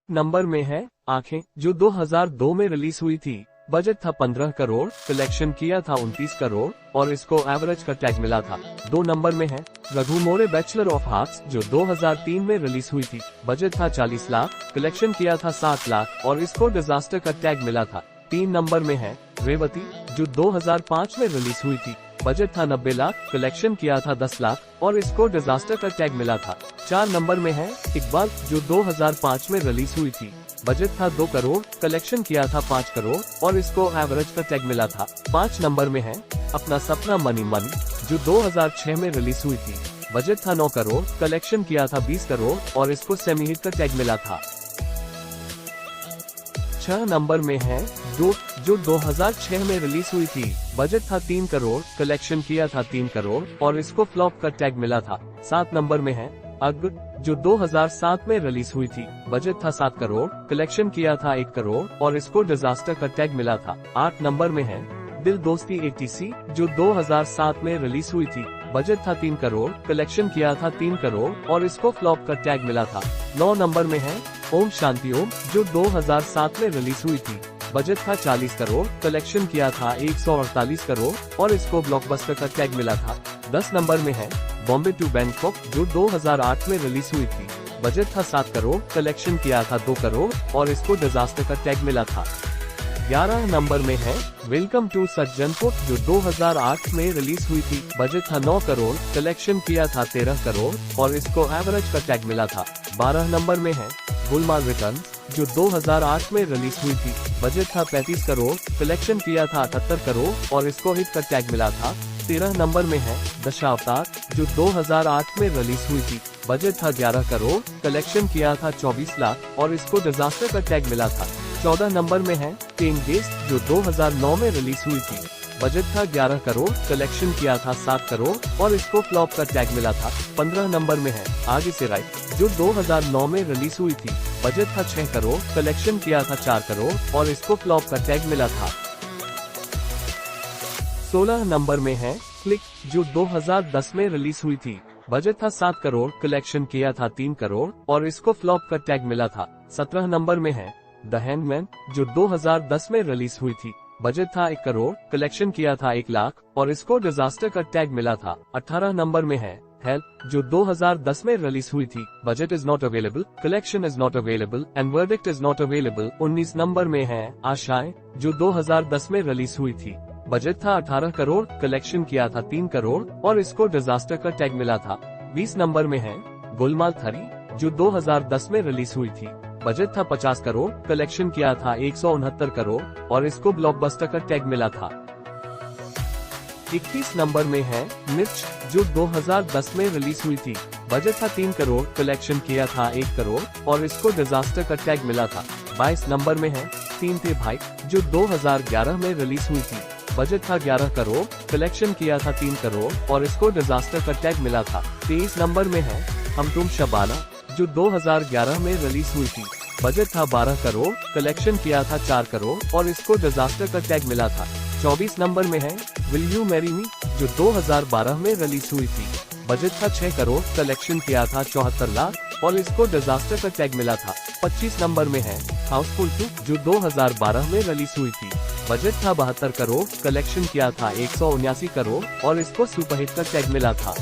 Number में है आंखें, जो 2002 में रिलीज हुई थी। बजट था 15 करोड़, कलेक्शन किया था 29 करोड़ और इसको एवरेज का टैग मिला था। 2 नंबर में है रघु मोरे बैचलर ऑफ आर्ट्स, जो 2003 में रिलीज हुई थी। बजट था 40 लाख, कलेक्शन किया था 7 लाख और इसको डिजास्टर का टैग मिला था। 3 नंबर में है रेवती, जो 2005 में रिलीज हुई थी। बजट था 90 लाख, कलेक्शन किया था 10 लाख और इसको डिजास्टर का टैग मिला था। 4 नंबर में है इकबाल, जो 2005 में रिलीज हुई थी। बजट था 2 करोड़, कलेक्शन किया था 5 करोड़ और इसको एवरेज का टैग मिला था। 5 नंबर में है अपना सपना मनी मनी, जो 2006 में रिलीज हुई थी। बजट था 9 करोड़, कलेक्शन किया था 20 करोड़ और इसको सेमी हिट का टैग मिला था। 6 नंबर में है जो 2006 में रिलीज हुई थी। बजट था 3 करोड़, कलेक्शन किया था 3 करोड़ और इसको फ्लॉप का टैग मिला था। 7 नंबर में है अग, जो 2007 में रिलीज हुई थी। बजट था 7 करोड़, कलेक्शन किया था 1 करोड़ और इसको डिजास्टर का टैग मिला था। 8 नंबर में है दिल दोस्ती ATC, जो 2007 में रिलीज हुई थी। बजट था 3 करोड़, कलेक्शन किया था 3 करोड़ और इसको फ्लॉप का टैग मिला था। 9 नंबर में है ओम शांति ओम, जो 2007 में रिलीज हुई थी। बजट था 40 करोड़, कलेक्शन किया था 148 करोड़ और इसको ब्लॉकबस्टर का टैग मिला था। 10 नंबर में है बॉम्बे टू बैंकॉक, जो 2008 में रिलीज हुई थी। बजट था 7 करोड़, कलेक्शन किया था 2 करोड़ और इसको डिजास्टर का टैग मिला था। 11 नंबर में है वेलकम टू सज्जनपुर, जो 2008 में रिलीज हुई थी। बजट था 9 करोड़, कलेक्शन किया था 13 करोड़ और इसको एवरेज का टैग मिला था। 12 नंबर में है गुलमाल रिटर्न, जो 2008 में रिलीज हुई थी। बजट था 35 करोड़, कलेक्शन किया था 78 करोड़ और इसको हिट का टैग मिला था। 13 नंबर में है दशावतार, जो 2008 में रिलीज हुई थी। बजट था 11 करोड़, कलेक्शन किया था 24 लाख और इसको डिजास्टर का टैग मिला था। 14 नंबर में है टेन डेज, जो 2009 में रिलीज हुई थी। बजट था 11 करोड़, कलेक्शन किया था 7 करोड़ और इसको फ्लॉप का टैग मिला था। 15 नंबर में है आगे से राइट, जो 2009 में रिलीज हुई थी। बजट था 6 करोड़, कलेक्शन किया था 4 करोड़ और इसको फ्लॉप का टैग मिला था। 16 नंबर में है क्लिक, जो 2010 में रिलीज हुई थी। बजट था 7 करोड़, कलेक्शन किया था 3 करोड़ और इसको फ्लॉप का टैग मिला था। 17 नंबर में है द हैंडमैन, जो 2010 में रिलीज हुई थी। बजट था 1 करोड़, कलेक्शन किया था 1 लाख और इसको डिजास्टर का टैग मिला था। 18 नंबर में है हेल्प, जो 2010 में रिलीज हुई थी। Budget is not available, collection is not available and verdict is not available. 19 number में है आशाएं, जो 2010 में रिलीज हुई थी। बजट था 18 करोड़, कलेक्शन किया था 3 करोड़ और इसको डिजास्टर का टैग मिला था। 20 नंबर में है गुलमाल थरी, जो 2010 में रिलीज हुई थी। बजट था 50 करोड़, कलेक्शन किया था 169 करोड़ और इसको ब्लॉकबस्टर का टैग मिला था। 21 नंबर में है मिर्च, जो 2010 में रिलीज हुई थी। बजट था 3 करोड़, कलेक्शन किया था 1 करोड़ और इसको डिजास्टर का टैग मिला था। 22 नंबर में है तीन थे भाई, जो 2011 में रिलीज हुई थी। बजट था 11 करोड़, कलेक्शन किया था 3 करोड़ और इसको डिजास्टर का टैग मिला था। 23 नंबर में है हम तुम शबाना, जो 2011 में रिलीज हुई थी। बजट था 12 करोड़, कलेक्शन किया था 4 करोड़ और इसको डिजास्टर का टैग मिला था। 24 नंबर में है विल यू मैरी मी, जो 2012 में रिलीज हुई थी। बजट था 6 करोड़, कलेक्शन किया था 74 लाख और इसको डिजास्टर का टैग मिला था। 25 नंबर में है हाउसफुल 2, जो 2012 में रिलीज हुई थी। बजट था 72 करोड़, कलेक्शन किया था 179 करोड़ और इसको सुपरहिट का टैग मिला था।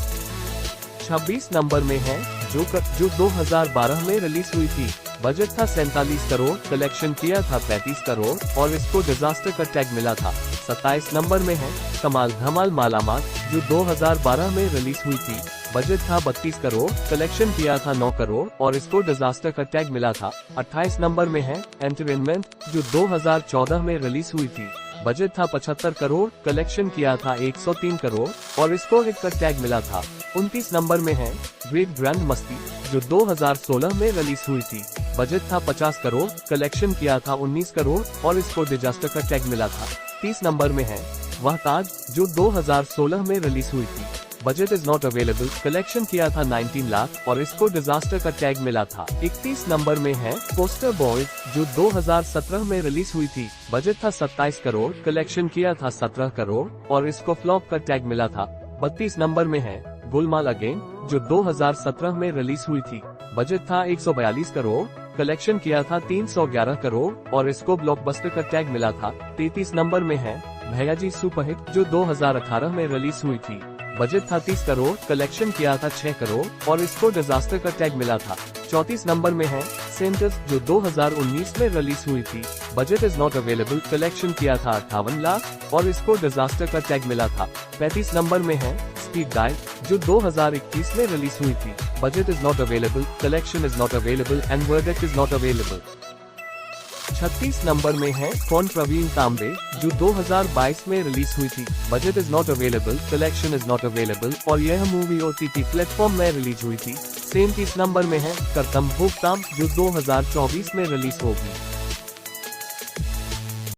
26 नंबर में है जोकर, जो 2012 में रिलीज हुई थी। बजट था 47 करोड़, कलेक्शन किया था 35 करोड़ और इसको डिजास्टर का टैग मिला था। 27 नंबर में है कमाल धमाल मालामाल, जो 2012 में रिलीज हुई थी। बजट था 32 करोड़, कलेक्शन किया था 9 करोड़ और इसको डिजास्टर का टैग मिला था। 28 नंबर में है एंटरटेनमेंट, जो 2014 में रिलीज हुई थी। बजट था 75 करोड़, कलेक्शन किया था 103 करोड़ और इसको हिट का टैग मिला था। 29 नंबर में है ग्रेट ग्रैंड मस्ती, जो 2016 में रिलीज हुई थी। बजट था 50 करोड़, कलेक्शन किया था 19 करोड़ और इसको डिजास्टर का टैग मिला था। 30 नंबर में है वह ताज, जो 2016 में रिलीज हुई थी। Budget is not available, collection किया था 19 लाख और इसको डिजास्टर का टैग मिला था। 31 नंबर में है पोस्टर बॉयज, जो 2017 में रिलीज हुई थी। बजट था 27 करोड़, कलेक्शन किया था 17 करोड़ और इसको फ्लॉप का टैग मिला था। 32 नंबर में है गुलमाल अगेन, जो 2017 में रिलीज हुई थी। बजट था 142 करोड़, कलेक्शन किया था 311 करोड़ और इसको ब्लॉकबस्टर का टैग मिला था। 33 नंबर में है भैयाजी सुपरहिट, जो 2018 में रिलीज हुई थी। बजट था 30 करोड़, कलेक्शन किया था 6 करोड़ और इसको डिजास्टर का टैग मिला था। 34 नंबर में है सेंटर्स, जो 2019 में रिलीज हुई थी। Budget is not available, collection किया था 58 लाख और इसको डिजास्टर का टैग मिला था। 35 नंबर में है स्पीड डायल, जो 2021 में रिलीज हुई थी। Budget is not available, collection is not available and verdict is not available. 36 number में है कौन प्रवीण तांबे, जो 2022 में रिलीज हुई थी। Budget is not available, collection is not available और यह मूवी OTT प्लेटफॉर्म में रिलीज हुई थी। 37 नंबर में है करतम भोक्ताम, जो 2024 में रिलीज होगी।